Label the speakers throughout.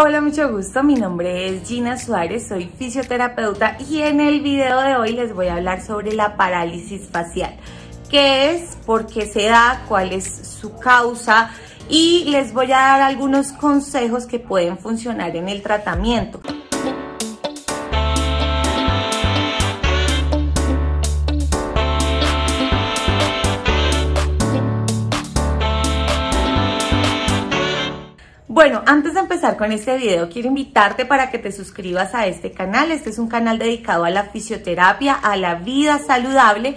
Speaker 1: Hola, mucho gusto, mi nombre es Gina Suárez, soy fisioterapeuta y en el video de hoy les voy a hablar sobre la parálisis facial. ¿Qué es? ¿Por qué se da? ¿Cuál es su causa? Y les voy a dar algunos consejos que pueden funcionar en el tratamiento. Bueno, antes de empezar con este video, quiero invitarte para que te suscribas a este canal. Este es un canal dedicado a la fisioterapia, a la vida saludable.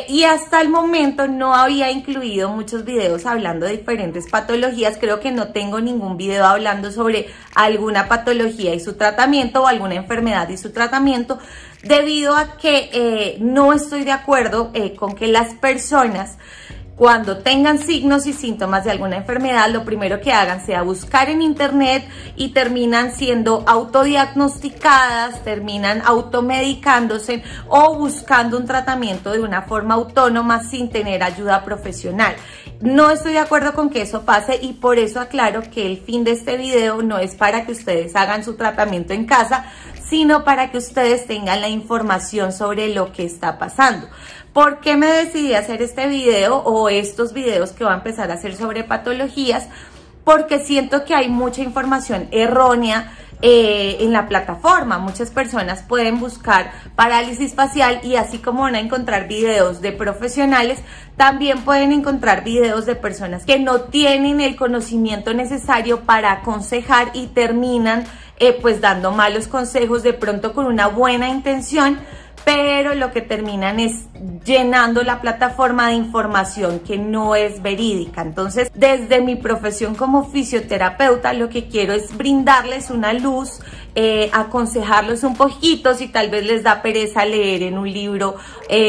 Speaker 1: Y hasta el momento no había incluido muchos videos hablando de diferentes patologías. Creo que no tengo ningún video hablando sobre alguna patología y su tratamiento o alguna enfermedad y su tratamiento, debido a que no estoy de acuerdo con que las personas, cuando tengan signos y síntomas de alguna enfermedad, lo primero que hagan sea buscar en internet y terminan siendo autodiagnosticadas, terminan automedicándose o buscando un tratamiento de una forma autónoma sin tener ayuda profesional. No estoy de acuerdo con que eso pase y por eso aclaro que el fin de este video no es para que ustedes hagan su tratamiento en casa, sino para que ustedes tengan la información sobre lo que está pasando. ¿Por qué me decidí a hacer este video o estos videos que voy a empezar a hacer sobre patologías? Porque siento que hay mucha información errónea en la plataforma. Muchas personas pueden buscar parálisis facial y así como van a encontrar videos de profesionales, también pueden encontrar videos de personas que no tienen el conocimiento necesario para aconsejar y terminan pues dando malos consejos, de pronto con una buena intención, pero lo que terminan es llenando la plataforma de información que no es verídica. Entonces, desde mi profesión como fisioterapeuta, lo que quiero es brindarles una luz, aconsejarlos un poquito, si tal vez les da pereza leer en un libro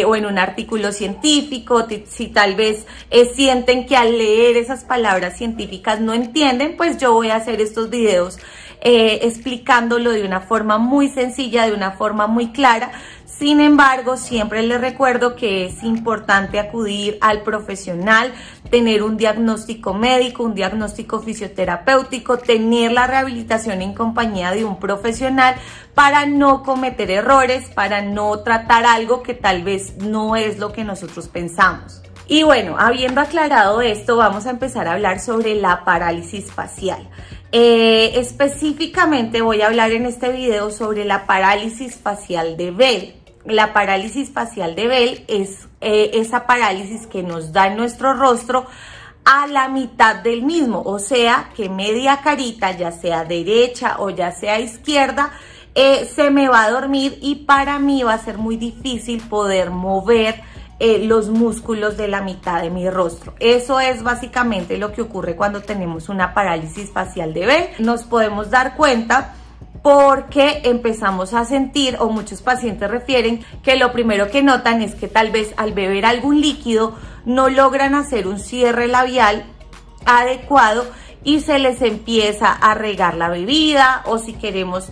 Speaker 1: o en un artículo científico, si tal vez sienten que al leer esas palabras científicas no entienden, pues yo voy a hacer estos videos explicándolo de una forma muy sencilla, de una forma muy clara. Sin embargo, siempre les recuerdo que es importante acudir al profesional, tener un diagnóstico médico, un diagnóstico fisioterapéutico, tener la rehabilitación en compañía de un profesional para no cometer errores, para no tratar algo que tal vez no es lo que nosotros pensamos. Y bueno, habiendo aclarado esto, vamos a empezar a hablar sobre la parálisis facial. Específicamente voy a hablar en este video sobre la parálisis facial de Bell. La parálisis facial de Bell es esa parálisis que nos da en nuestro rostro a la mitad del mismo, o sea que media carita, ya sea derecha o ya sea izquierda, se me va a dormir y para mí va a ser muy difícil poder mover los músculos de la mitad de mi rostro. Eso es básicamente lo que ocurre cuando tenemos una parálisis facial de Bell. Nos podemos dar cuenta porque empezamos a sentir, o muchos pacientes refieren que lo primero que notan es que tal vez al beber algún líquido no logran hacer un cierre labial adecuado y se les empieza a regar la bebida, o si queremos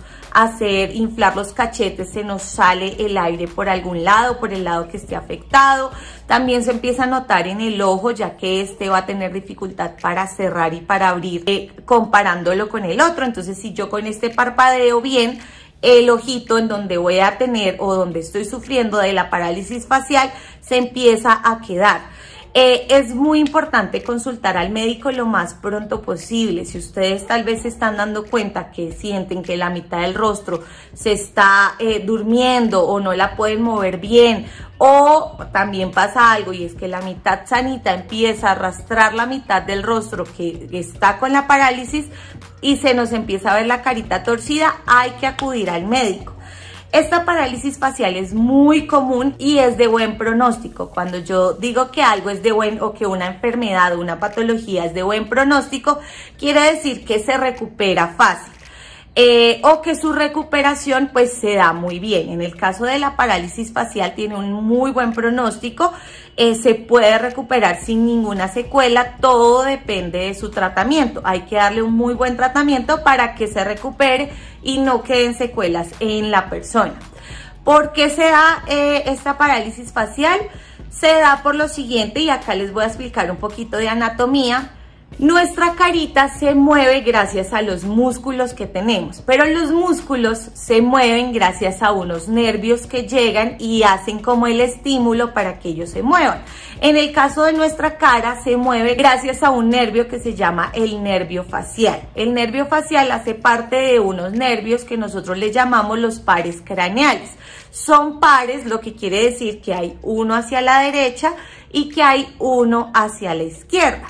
Speaker 1: inflar los cachetes, se nos sale el aire por algún lado, por el lado que esté afectado. También se empieza a notar en el ojo, ya que este va a tener dificultad para cerrar y para abrir, comparándolo con el otro. Entonces, si yo con este parpadeo bien, el ojito en donde voy a tener o donde estoy sufriendo de la parálisis facial se empieza a quedar. Es muy importante consultar al médico lo más pronto posible. Si ustedes tal vez se están dando cuenta que sienten que la mitad del rostro se está durmiendo o no la pueden mover bien, o también pasa algo y es que la mitad sanita empieza a arrastrar la mitad del rostro que está con la parálisis y se nos empieza a ver la carita torcida, hay que acudir al médico. Esta parálisis facial es muy común y es de buen pronóstico. Cuando yo digo que algo es de buen, o que una enfermedad o una patología es de buen pronóstico, quiere decir que se recupera fácil. O que su recuperación pues se da muy bien. En el caso de la parálisis facial tiene un muy buen pronóstico, se puede recuperar sin ninguna secuela, todo depende de su tratamiento. Hay que darle un muy buen tratamiento para que se recupere y no queden secuelas en la persona. ¿Por qué se da esta parálisis facial? Se da por lo siguiente, y acá les voy a explicar un poquito de anatomía. Nuestra carita se mueve gracias a los músculos que tenemos, pero los músculos se mueven gracias a unos nervios que llegan y hacen como el estímulo para que ellos se muevan. En el caso de nuestra cara se mueve gracias a un nervio que se llama el nervio facial. El nervio facial hace parte de unos nervios que nosotros le llamamos los pares craneales. Son pares, lo que quiere decir que hay uno hacia la derecha y que hay uno hacia la izquierda.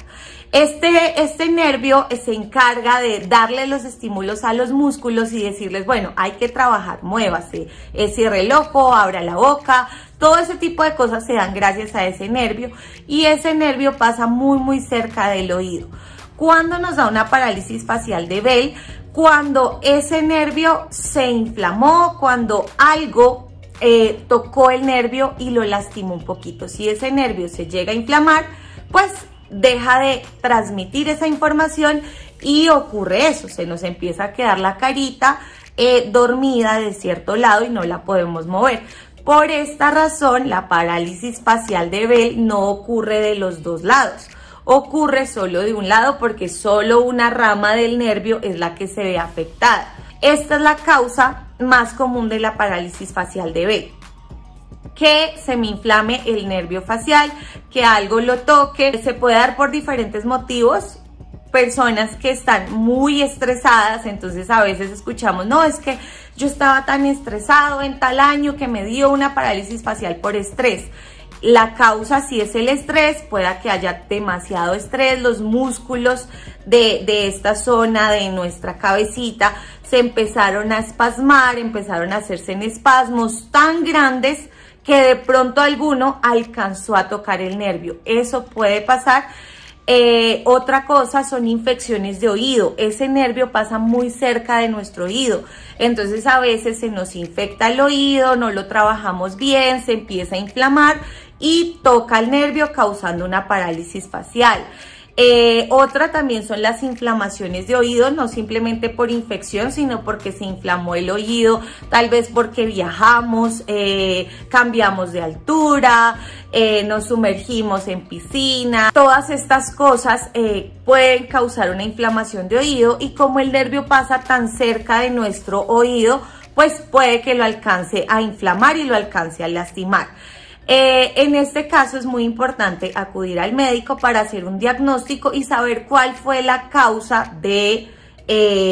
Speaker 1: Este nervio se encarga de darle los estímulos a los músculos y decirles, bueno, hay que trabajar, muévase, cierre el ojo, abra la boca, todo ese tipo de cosas se dan gracias a ese nervio y ese nervio pasa muy cerca del oído. ¿Cuándo nos da una parálisis facial de Bell? Cuando ese nervio se inflamó, cuando algo tocó el nervio y lo lastimó un poquito. Si ese nervio se llega a inflamar, pues deja de transmitir esa información y ocurre eso, se nos empieza a quedar la carita dormida de cierto lado y no la podemos mover. Por esta razón, la parálisis facial de Bell no ocurre de los dos lados, ocurre solo de un lado porque solo una rama del nervio es la que se ve afectada. Esta es la causa más común de la parálisis facial de Bell. Que se me inflame el nervio facial, que algo lo toque, se puede dar por diferentes motivos. Personas que están muy estresadas, entonces a veces escuchamos, no, es que yo estaba tan estresado en tal año que me dio una parálisis facial por estrés. La causa, si es el estrés, pueda que haya demasiado estrés, los músculos de esta zona de nuestra cabecita se empezaron a espasmar, empezaron a hacerse en espasmos tan grandes que de pronto alguno alcanzó a tocar el nervio. Eso puede pasar. Otra cosa son infecciones de oído. Ese nervio pasa muy cerca de nuestro oído. Entonces a veces se nos infecta el oído, no lo trabajamos bien, se empieza a inflamar y toca el nervio causando una parálisis facial. Otra también son las inflamaciones de oído, no simplemente por infección, sino porque se inflamó el oído, tal vez porque viajamos, cambiamos de altura, nos sumergimos en piscina. Todas estas cosas pueden causar una inflamación de oído y como el nervio pasa tan cerca de nuestro oído, pues puede que lo alcance a inflamar y lo alcance a lastimar. En este caso es muy importante acudir al médico para hacer un diagnóstico y saber cuál fue la causa de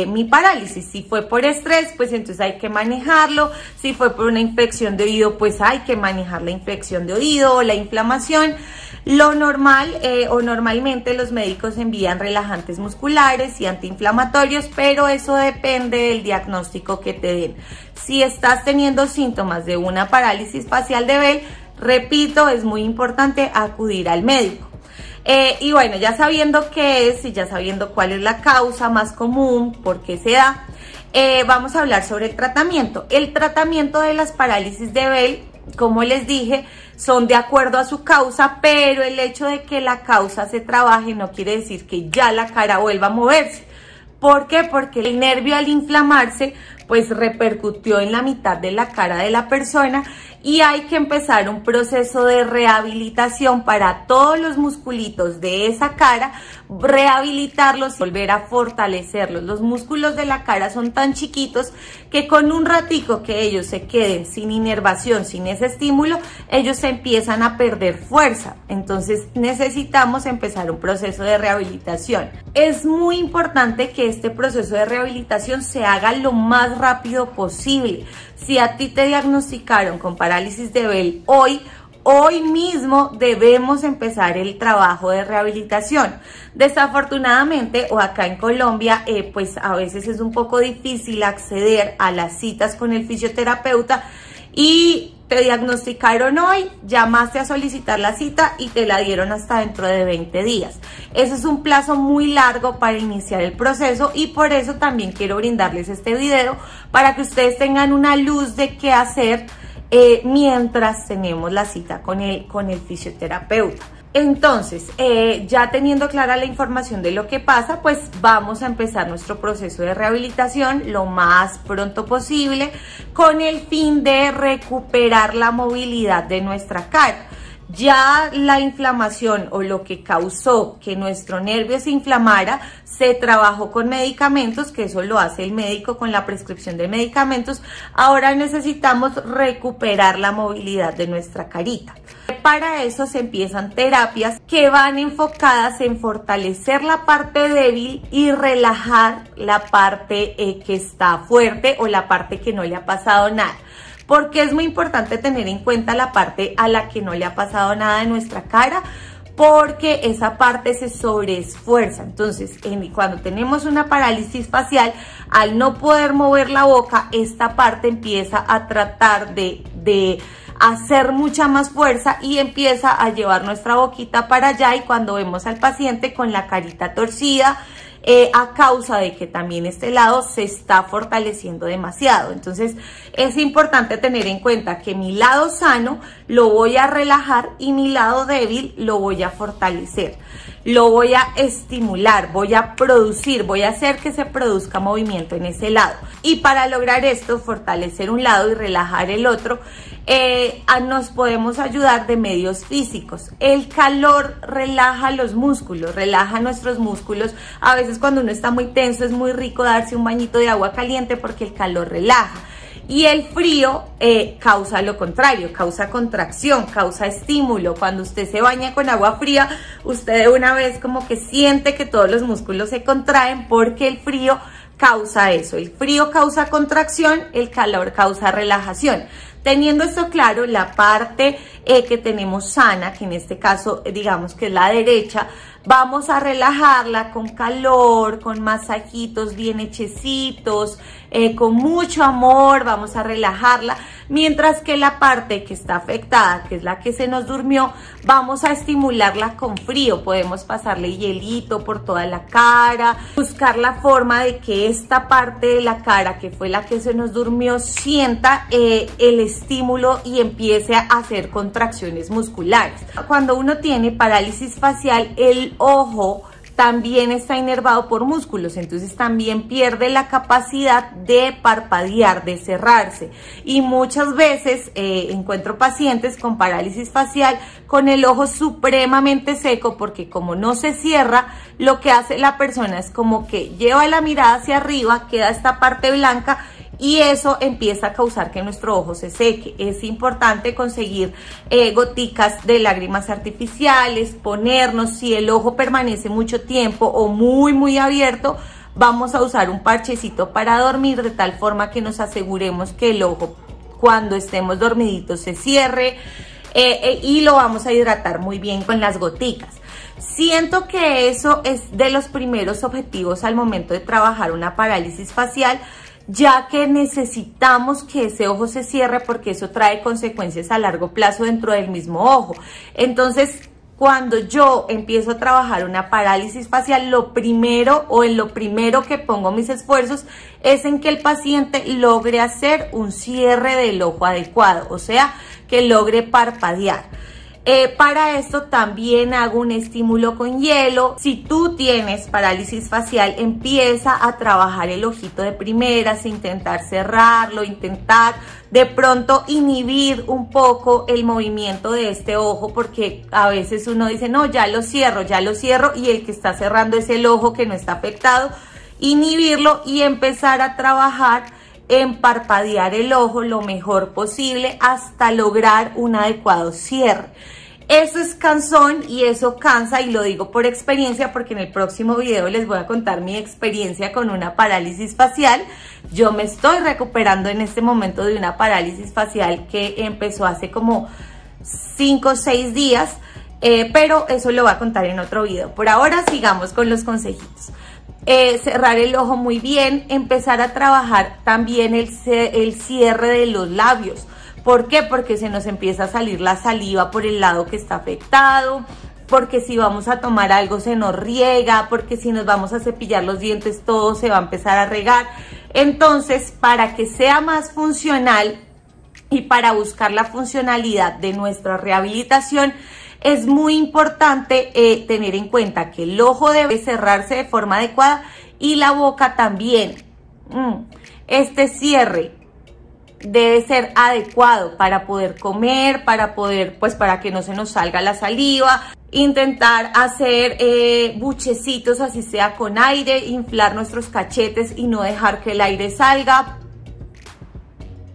Speaker 1: mi parálisis. Si fue por estrés, pues entonces hay que manejarlo. Si fue por una infección de oído, pues hay que manejar la infección de oído o la inflamación. Lo normal o normalmente los médicos envían relajantes musculares y antiinflamatorios, pero eso depende del diagnóstico que te den. Si estás teniendo síntomas de una parálisis facial de Bell, repito, es muy importante acudir al médico. Y bueno, ya sabiendo qué es y ya sabiendo cuál es la causa más común, por qué se da, vamos a hablar sobre el tratamiento. El tratamiento de las parálisis de Bell, como les dije, son de acuerdo a su causa, pero el hecho de que la causa se trabaje no quiere decir que ya la cara vuelva a moverse. ¿Por qué? Porque el nervio al inflamarse pues repercutió en la mitad de la cara de la persona y hay que empezar un proceso de rehabilitación para todos los musculitos de esa cara, rehabilitarlos y volver a fortalecerlos. Los músculos de la cara son tan chiquitos que con un ratico que ellos se queden sin inervación, sin ese estímulo, ellos se empiezan a perder fuerza. Entonces necesitamos empezar un proceso de rehabilitación. Es muy importante que este proceso de rehabilitación se haga lo más rápido posible. Si a ti te diagnosticaron con parálisis de Bell hoy mismo debemos empezar el trabajo de rehabilitación. Desafortunadamente, o acá en Colombia, pues a veces es un poco difícil acceder a las citas con el fisioterapeuta y te diagnosticaron hoy, llamaste a solicitar la cita y te la dieron hasta dentro de 20 días. Eso es un plazo muy largo para iniciar el proceso y por eso también quiero brindarles este video para que ustedes tengan una luz de qué hacer mientras tenemos la cita con el fisioterapeuta. Entonces, ya teniendo clara la información de lo que pasa, pues vamos a empezar nuestro proceso de rehabilitación lo más pronto posible con el fin de recuperar la movilidad de nuestra cara. ya la inflamación o lo que causó que nuestro nervio se inflamara, se trabajó con medicamentos, que eso lo hace el médico con la prescripción de medicamentos. Ahora necesitamos recuperar la movilidad de nuestra carita. Para eso se empiezan terapias que van enfocadas en fortalecer la parte débil y relajar la parte que está fuerte o la parte que no le ha pasado nada. Porque es muy importante tener en cuenta la parte a la que no le ha pasado nada en nuestra cara, porque esa parte se sobreesfuerza. Entonces, cuando tenemos una parálisis facial, al no poder mover la boca, esta parte empieza a tratar de hacer mucha más fuerza y empieza a llevar nuestra boquita para allá, y cuando vemos al paciente con la carita torcida, a causa de que también este lado se está fortaleciendo demasiado. Entonces es importante tener en cuenta que mi lado sano lo voy a relajar y mi lado débil lo voy a fortalecer, lo voy a estimular, voy a producir, voy a hacer que se produzca movimiento en ese lado. Y para lograr esto, fortalecer un lado y relajar el otro, nos podemos ayudar de medios físicos. El calor relaja los músculos, relaja nuestros músculos. A veces cuando uno está muy tenso es muy rico darse un bañito de agua caliente porque el calor relaja. Y el frío causa lo contrario, causa contracción, causa estímulo. Cuando usted se baña con agua fría, usted de una vez como que siente que todos los músculos se contraen, porque el frío causa eso. El frío causa contracción, el calor causa relajación. Teniendo esto claro, la parte que tenemos sana, que en este caso digamos que es la derecha, vamos a relajarla con calor, con masajitos bien hechecitos, con mucho amor, vamos a relajarla, mientras que la parte que está afectada, que es la que se nos durmió, vamos a estimularla con frío. Podemos pasarle hielito por toda la cara, buscar la forma de que esta parte de la cara, que fue la que se nos durmió, sienta el estímulo y empiece a hacer contracciones musculares. Cuando uno tiene parálisis facial, el ojo también está inervado por músculos, entonces también pierde la capacidad de parpadear, de cerrarse, y muchas veces encuentro pacientes con parálisis facial con el ojo supremamente seco, porque como no se cierra, lo que hace la persona es como que lleva la mirada hacia arriba, queda esta parte blanca, y eso empieza a causar que nuestro ojo se seque. Es importante conseguir goticas de lágrimas artificiales, ponernos. Si el ojo permanece mucho tiempo o muy abierto, vamos a usar un parchecito para dormir, de tal forma que nos aseguremos que el ojo, cuando estemos dormiditos, se cierre, y lo vamos a hidratar muy bien con las goticas. Siento que eso es de los primeros objetivos al momento de trabajar una parálisis facial, ya que necesitamos que ese ojo se cierre, porque eso trae consecuencias a largo plazo dentro del mismo ojo. Entonces, cuando yo empiezo a trabajar una parálisis facial, lo primero que pongo mis esfuerzos es en que el paciente logre hacer un cierre del ojo adecuado, o sea, que logre parpadear. Para esto también hago un estímulo con hielo. Si tú tienes parálisis facial, empieza a trabajar el ojito de primeras, intentar cerrarlo, intentar de pronto inhibir un poco el movimiento de este ojo, porque a veces uno dice, no, ya lo cierro, y el que está cerrando es el ojo que no está afectado. Inhibirlo y empezar a trabajar en parpadear el ojo lo mejor posible hasta lograr un adecuado cierre. Eso es cansón y eso cansa, y lo digo por experiencia, porque en el próximo video les voy a contar mi experiencia con una parálisis facial. Yo me estoy recuperando en este momento de una parálisis facial que empezó hace como 5 o 6 días, pero eso lo voy a contar en otro video. Por ahora sigamos con los consejitos. Cerrar el ojo muy bien, empezar a trabajar también el cierre de los labios. ¿Por qué? Porque se nos empieza a salir la saliva por el lado que está afectado, porque si vamos a tomar algo se nos riega, porque si nos vamos a cepillar los dientes todo se va a empezar a regar. Entonces, para que sea más funcional y para buscar la funcionalidad de nuestra rehabilitación, es muy importante tener en cuenta que el ojo debe cerrarse de forma adecuada y la boca también. Este cierre debe ser adecuado para poder comer, para poder, pues para que no se nos salga la saliva. Intentar hacer buchecitos, así sea con aire, inflar nuestros cachetes y no dejar que el aire salga.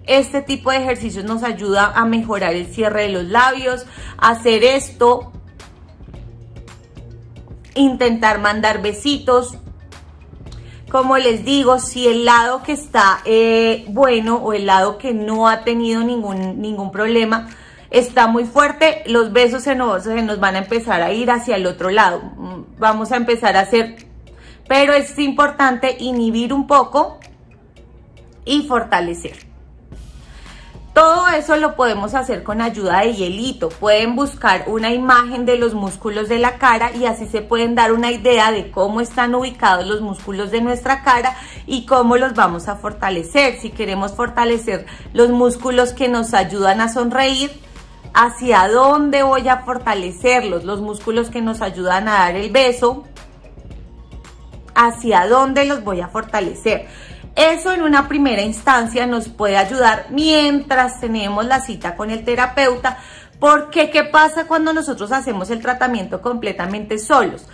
Speaker 1: Este tipo de ejercicios nos ayuda a mejorar el cierre de los labios. Hacer esto, intentar mandar besitos. Como les digo, si el lado que está bueno o el lado que no ha tenido ningún problema está muy fuerte, los besos se nos van a empezar a ir hacia el otro lado. Vamos a empezar a hacer, pero es importante inhibir un poco y fortalecer. Todo eso lo podemos hacer con ayuda de hielito. Pueden buscar una imagen de los músculos de la cara y así se pueden dar una idea de cómo están ubicados los músculos de nuestra cara y cómo los vamos a fortalecer. Si queremos fortalecer los músculos que nos ayudan a sonreír, ¿hacia dónde voy a fortalecerlos? Los músculos que nos ayudan a dar el beso, ¿hacia dónde los voy a fortalecer? Eso en una primera instancia nos puede ayudar mientras tenemos la cita con el terapeuta, porque ¿qué pasa cuando nosotros hacemos el tratamiento completamente solos?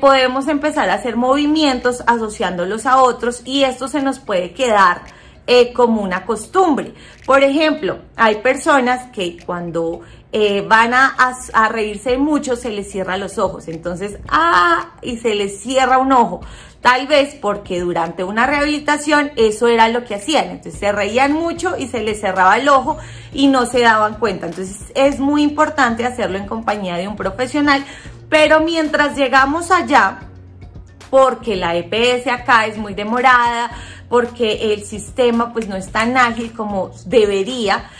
Speaker 1: Podemos empezar a hacer movimientos asociándolos a otros y esto se nos puede quedar como una costumbre. Por ejemplo, hay personas que cuando van a reírse mucho se les cierran los ojos, entonces y se les cierra un ojo, tal vez porque durante una rehabilitación eso era lo que hacían, entonces se reían mucho y se les cerraba el ojo y no se daban cuenta. Entonces es muy importante hacerlo en compañía de un profesional, pero mientras llegamos allá, porque la EPS acá es muy demorada, porque el sistema pues no es tan ágil como debería,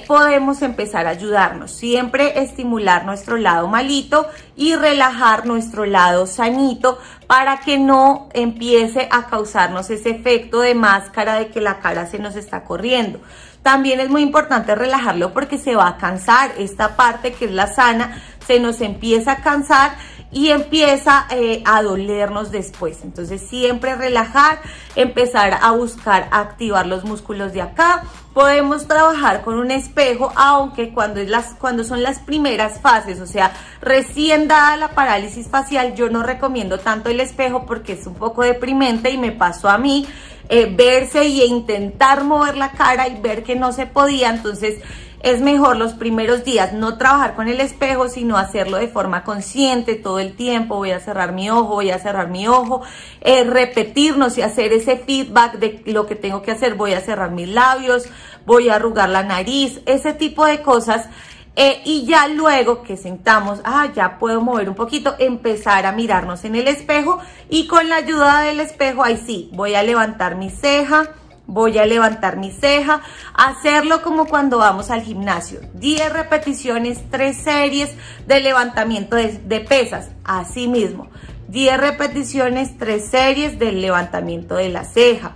Speaker 1: podemos empezar a ayudarnos, siempre estimular nuestro lado malito y relajar nuestro lado sanito para que no empiece a causarnos ese efecto de máscara de que la cara se nos está corriendo. También es muy importante relajarlo porque se va a cansar, esta parte que es la sana se nos empieza a cansar y empieza a dolernos después. Entonces siempre relajar, empezar a buscar activar los músculos de acá. Podemos trabajar con un espejo, aunque cuando son las primeras fases, o sea, recién dada la parálisis facial, yo no recomiendo tanto el espejo porque es un poco deprimente y me pasó a mí verse e intentar mover la cara y ver que no se podía. Entonces es mejor los primeros días no trabajar con el espejo, sino hacerlo de forma consciente todo el tiempo. Voy a cerrar mi ojo, voy a cerrar mi ojo, repetirnos y hacer ese feedback de lo que tengo que hacer. Voy a cerrar mis labios, voy a arrugar la nariz, ese tipo de cosas. Y ya luego que sentamos, ya puedo mover un poquito, empezar a mirarnos en el espejo y con la ayuda del espejo, ahí sí, voy a levantar mi ceja. Voy a levantar mi ceja, hacerlo como cuando vamos al gimnasio, 10 repeticiones, 3 series de levantamiento de pesas, así mismo, 10 repeticiones, 3 series del levantamiento de la ceja,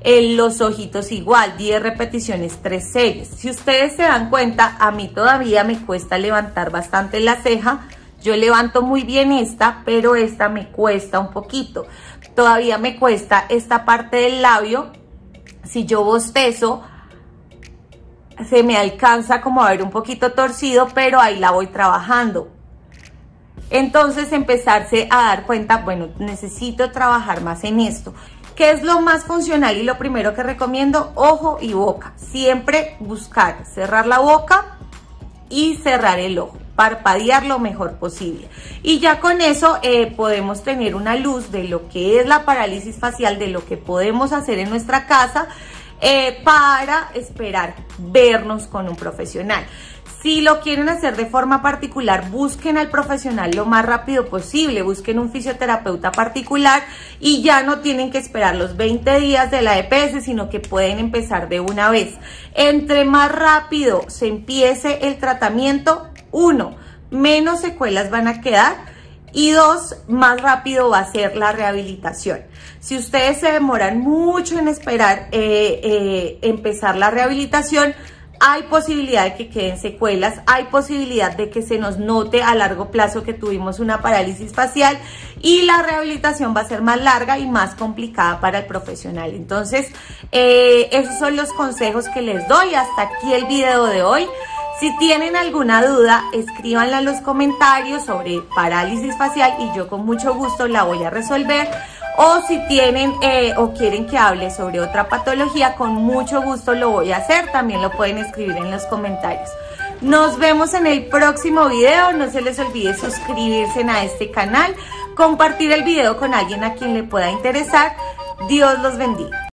Speaker 1: los ojitos igual, 10 repeticiones, 3 series. Si ustedes se dan cuenta, a mí todavía me cuesta levantar bastante la ceja, yo levanto muy bien esta, pero esta me cuesta un poquito, todavía me cuesta esta parte del labio. Si yo bostezo, se me alcanza como a ver un poquito torcido, pero ahí la voy trabajando. Entonces empezarse a dar cuenta, bueno, necesito trabajar más en esto. ¿Qué es lo más funcional y lo primero que recomiendo? Ojo y boca. Siempre buscar cerrar la boca y cerrar el ojo. Parpadear lo mejor posible y ya con eso podemos tener una luz de lo que es la parálisis facial, de lo que podemos hacer en nuestra casa para esperar vernos con un profesional. Si lo quieren hacer de forma particular, busquen al profesional lo más rápido posible, busquen un fisioterapeuta particular y ya no tienen que esperar los 20 días de la EPS, sino que pueden empezar de una vez. Entre más rápido se empiece el tratamiento, 1, menos secuelas van a quedar y 2, más rápido va a ser la rehabilitación. Si ustedes se demoran mucho en esperar empezar la rehabilitación, hay posibilidad de que queden secuelas, hay posibilidad de que se nos note a largo plazo que tuvimos una parálisis facial y la rehabilitación va a ser más larga y más complicada para el profesional. Entonces, esos son los consejos que les doy. Hasta aquí el video de hoy. Si tienen alguna duda, escríbanla en los comentarios sobre parálisis facial y yo con mucho gusto la voy a resolver. O si tienen o quieren que hable sobre otra patología, con mucho gusto lo voy a hacer. También lo pueden escribir en los comentarios. Nos vemos en el próximo video. No se les olvide suscribirse a este canal, compartir el video con alguien a quien le pueda interesar. Dios los bendiga.